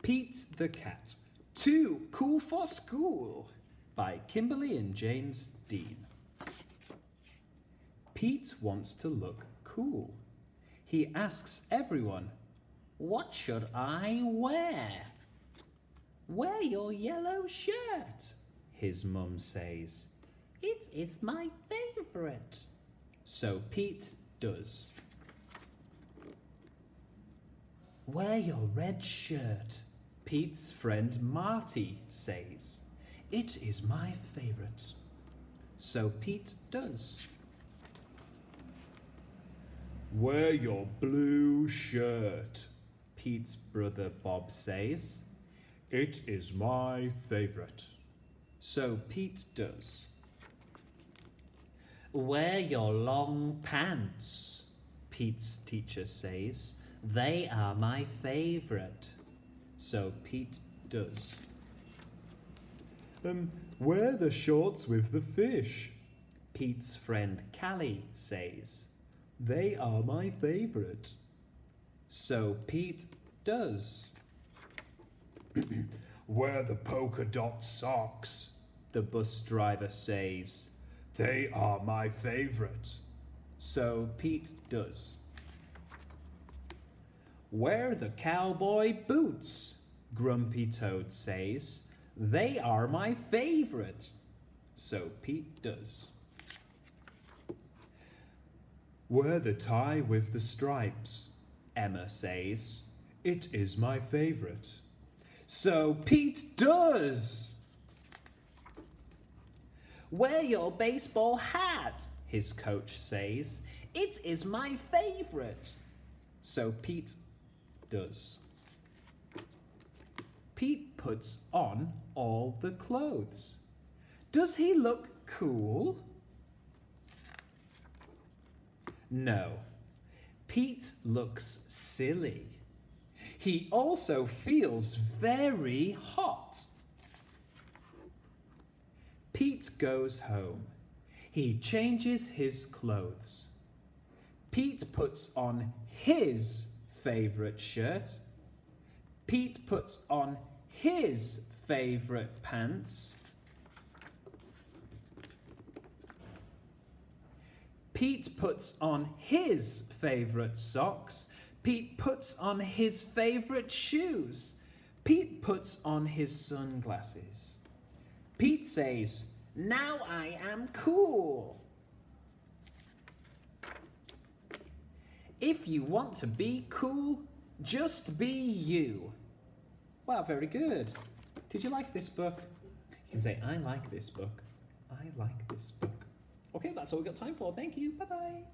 Pete the Cat, Too Cool for School by Kimberly and James Dean. Pete wants to look cool. He asks everyone, "What should I wear?" "Wear your yellow shirt," his mum says. "It is my favourite." So Pete does. "Wear your red shirt," Pete's friend Marty says. "It is my favourite." So Pete does. "Wear your blue shirt," Pete's brother Bob says. "It is my favourite." So Pete does. "Wear your long pants," Pete's teacher says. "They are my favourite." So Pete does. "Wear the shorts with the fish," Pete's friend Callie says. "They are my favourite." So Pete does. "Wear the polka dot socks," the bus driver says. "They are my favourite." So Pete does. "Wear the cowboy boots," Grumpy Toad says. "They are my favourite." So Pete does. "Wear the tie with the stripes," Emma says. "It is my favourite." So Pete does. "Wear your baseball hat," his coach says. "It is my favourite." So Pete does. Pete puts on all the clothes. Does he look cool? No. Pete looks silly. He also feels very hot. Pete goes home. He changes his clothes. Pete puts on his favourite shirt. Pete puts on his favourite pants. Pete puts on his favourite socks. Pete puts on his favourite shoes. Pete puts on his sunglasses. Pete says, "Now I am cool." If you want to be cool, just be you. Wow, very good. Did you like this book? You can say, "I like this book. I like this book." Okay, that's all we've got time for. Thank you. Bye-bye.